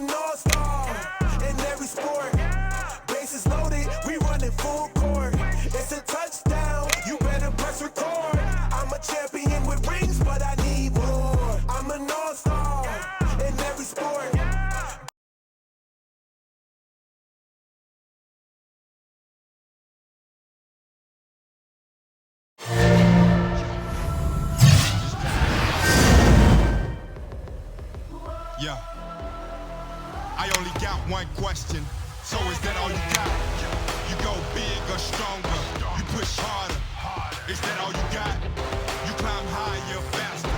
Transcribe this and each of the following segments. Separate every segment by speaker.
Speaker 1: an all-star in every sport. Bases loaded, we running full court. It's a touchdown, you better press record. I'm a champion with rings, but I need more. I'm an all-star in every sport.
Speaker 2: Yeah. I only got one question. So is that all you got? You go big or stronger. You push harder. Is that all you got? You climb higher, faster.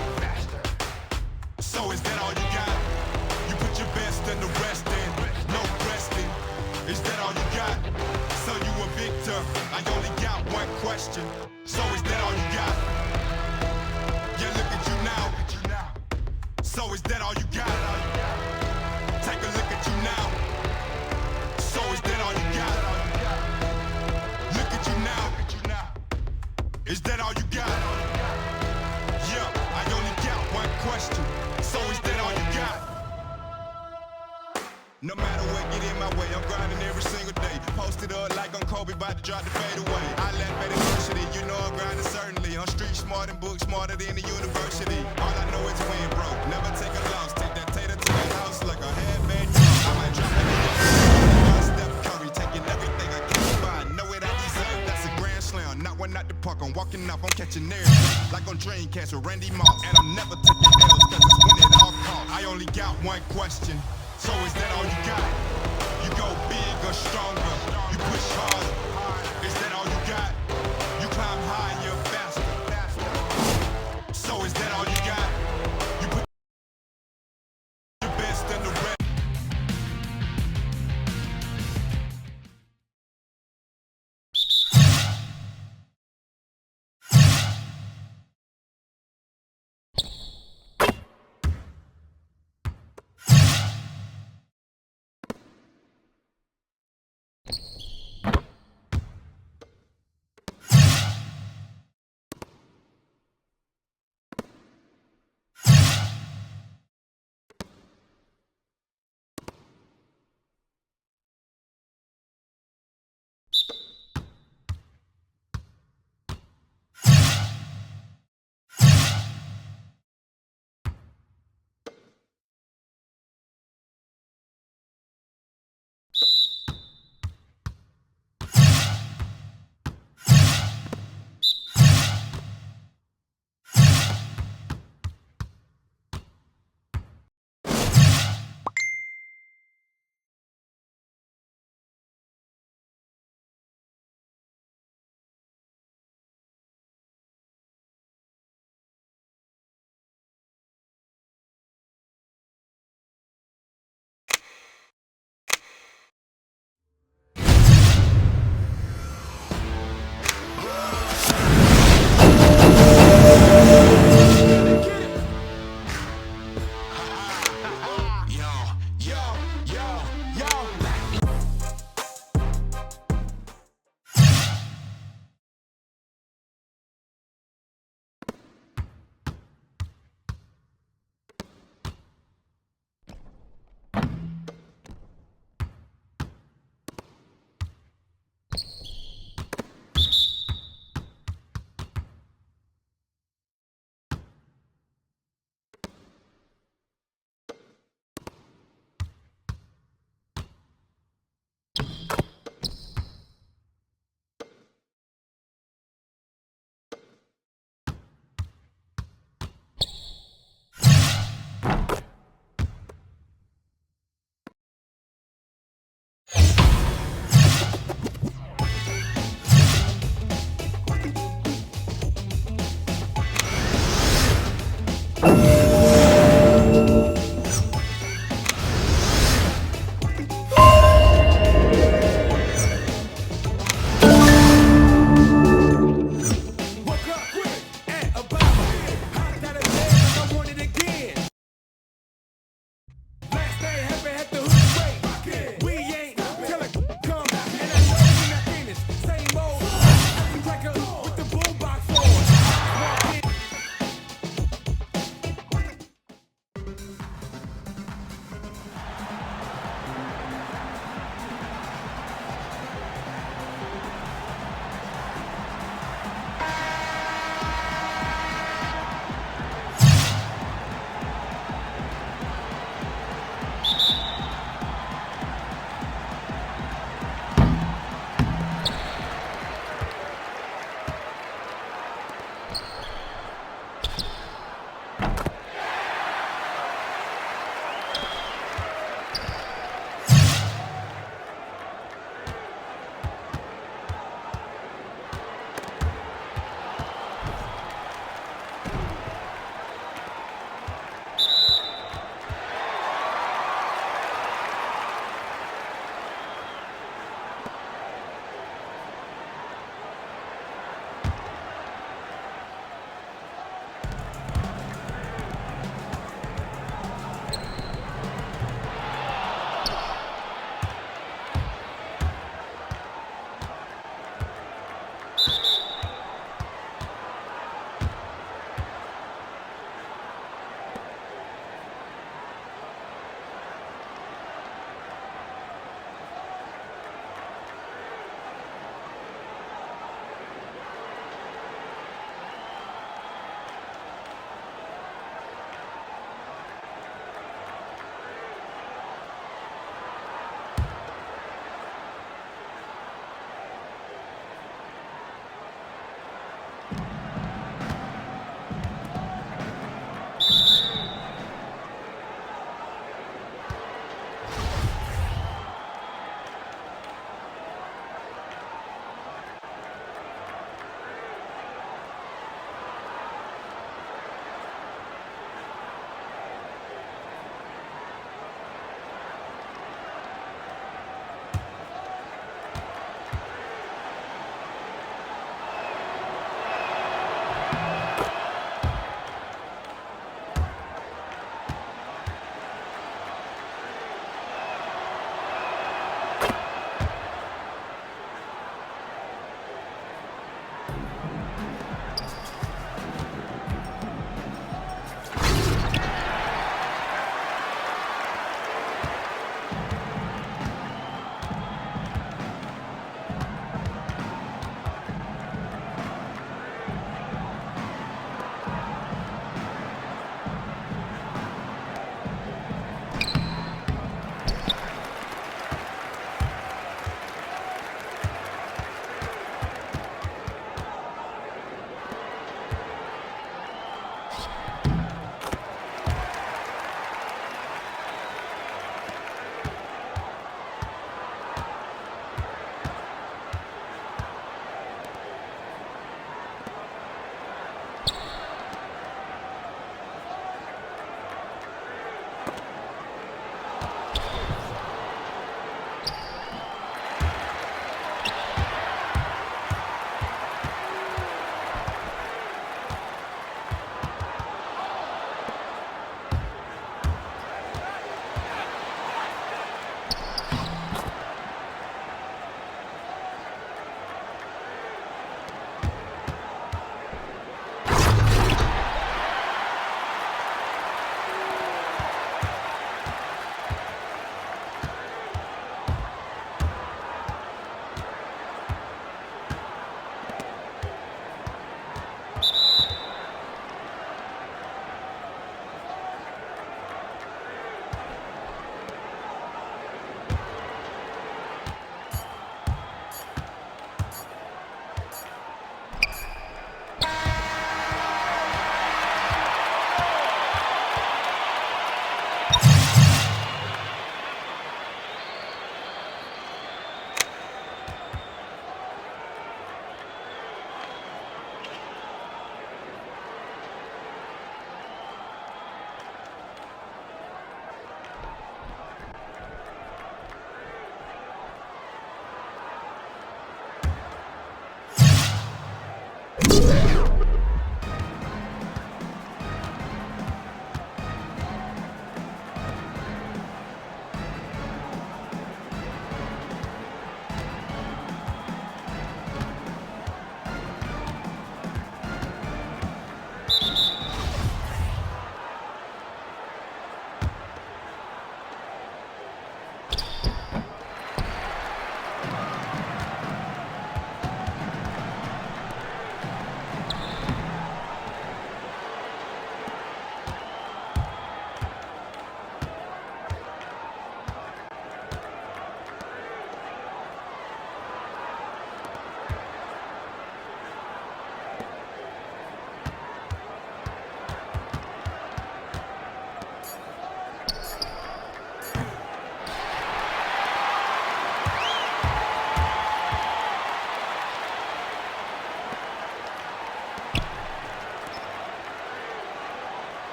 Speaker 2: So is that all you got? You put your best and the rest in. No resting. Is that all you got? So you a victor. I only got one question. So is that all you got? Yeah, look at you now. So is that all you got? Take a look at you now. So is that all you got? Look at you now. Is that all you got? Yeah, I only got one question. So is that all you got? No matter what get in my way, I'm grinding every single day. Posted up like I'm Kobe, about to drop the fade away. I left at university, you know I'm grinding certainly. I'm street smart and book smarter than the university. All I know is win, bro. Never take a loss. Take that tater to the house like a handbag. I might drop it. Steph Curry, taking everything I can find. Know it I deserve. That's a grand slam. Not one out the park. I'm walking off. I'm catching air. Like on Dreamcast with Randy Moss. And I'm never taking L's cause it's when it all costs. I only got one question. So is that all you got? You go big or stronger. You push harder. Is that all you got? You climb higher, faster. So is that all you got? You put your best and the rest.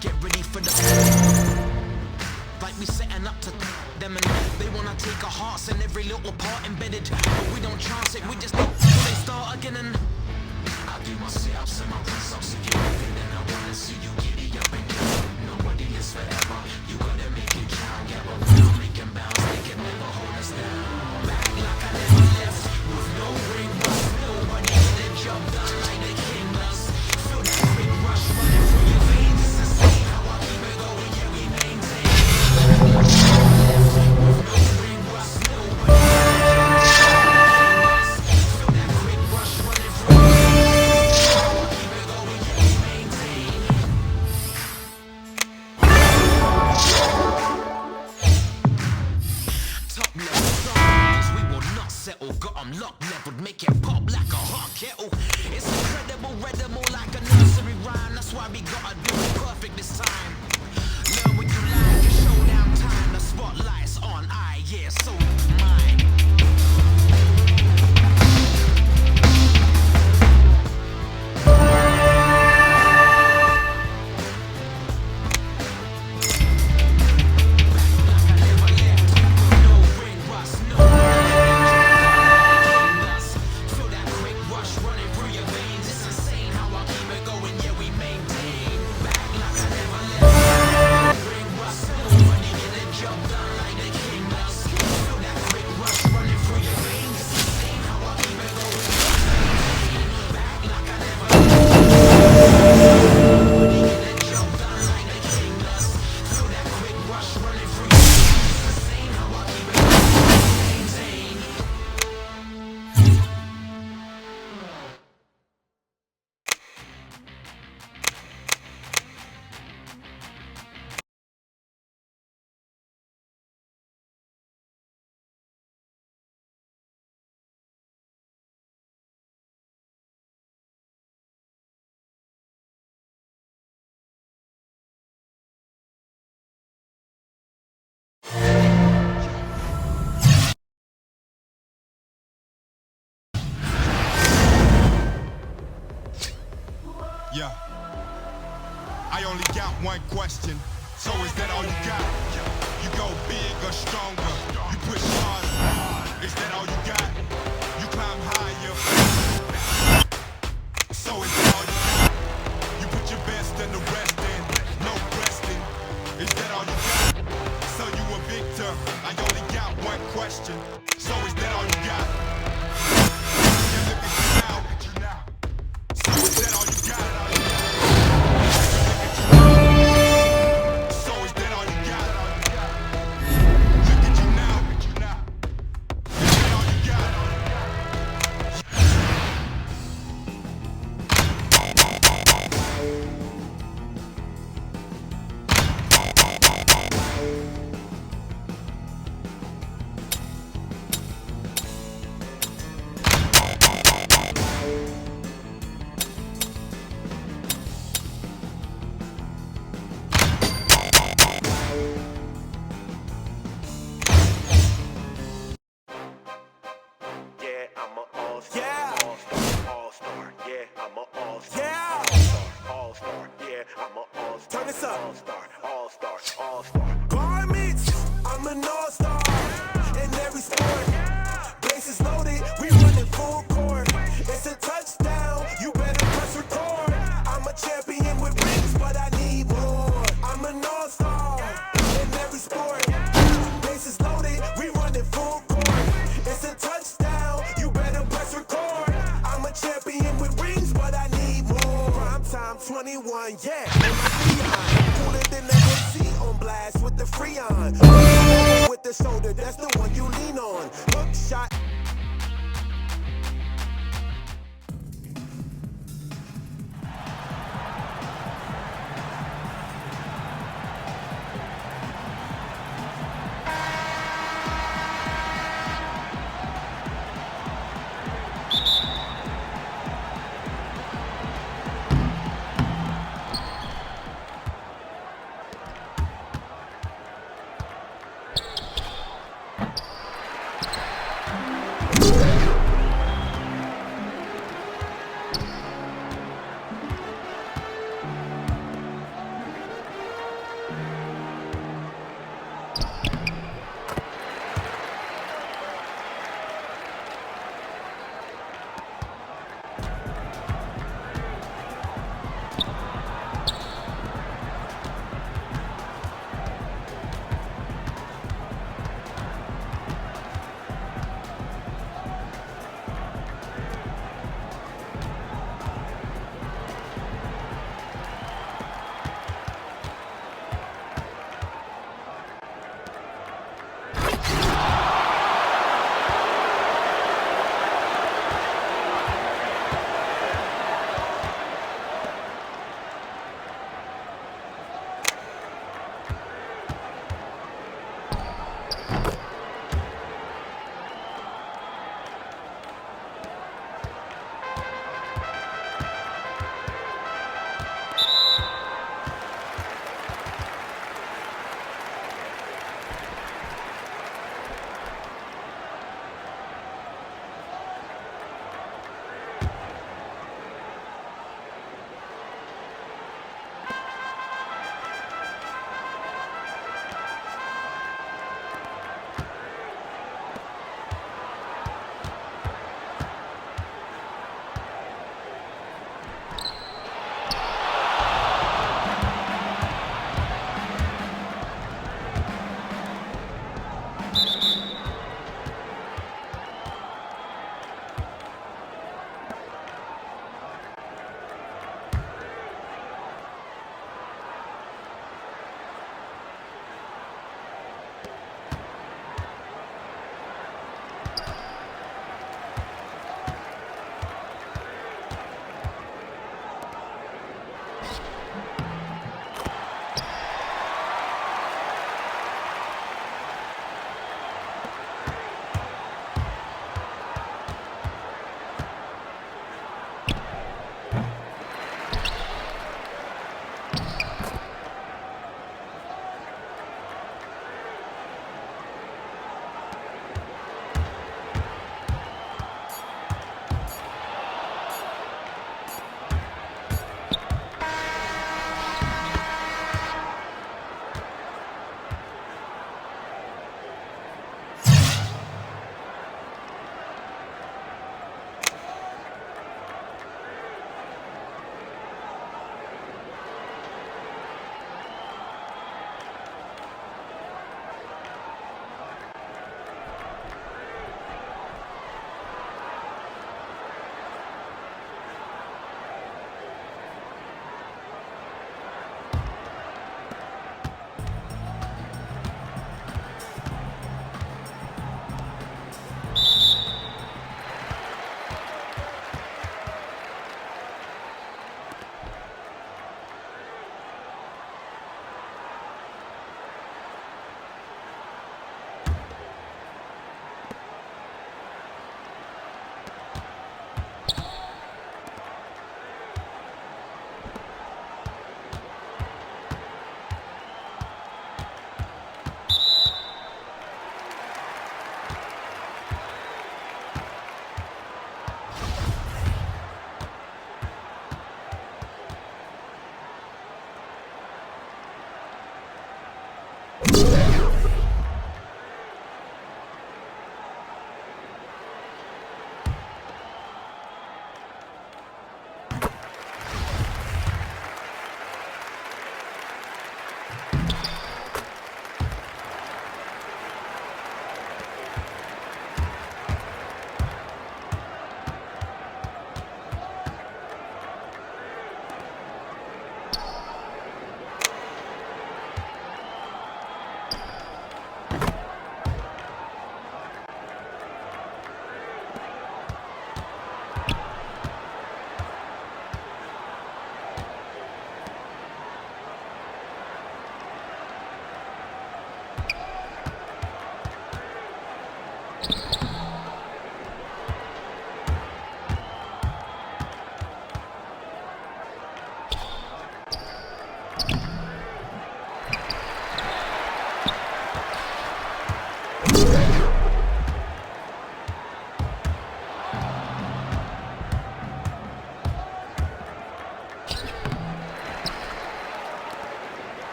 Speaker 3: Get ready for the like we setting up to them, and they wanna take our hearts and every little part embedded, but we don't chance it, we just till they start again. And I do my sit-ups and my press-ups, if you're with it, and I wanna see you giddy up and down. Nobody is forever, you gotta make it count. Yeah, around, making bounce, they can never hold us down. Back like I never left, with no ring rust, nobody get the job done like the king does. Feel that quick rush running through your veins, it's insane how I keep it going, yeah, we maintain. Got 'em locked, leveled, make it pop like a hot kettle. It's incredible, readable like a nursery rhyme. That's why we gotta do it perfect this time. Learn what you like, it's showdown time. The spotlight's on, yeah, so mine.
Speaker 2: Yeah. I only got one question. So is that all you got? You go big or stronger. You push harder. Is that all you got? You climb higher. So is that all you got? You put your best and the rest in. No resting. Is that all you got? So you a victor. I only got one question. So is that all you got? Yeah, look at you now. So is that all you got?
Speaker 1: Turn this up. All-star. Garments, I'm an all-star. In every sport, bases loaded, we running full court. It's a touchdown, you better press record. I'm a champion with rings, but I need more. I'm an all-star. In every sport, bases loaded, we running full court. It's a touchdown, you better press record. I'm a champion with rings, but I need more. Prime time 21, yeah. Cooler than the MC on blast with the Freon. With the shoulder, that's the one you lean on. Hook shot.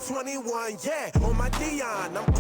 Speaker 1: 21, yeah, on my Dion, I'm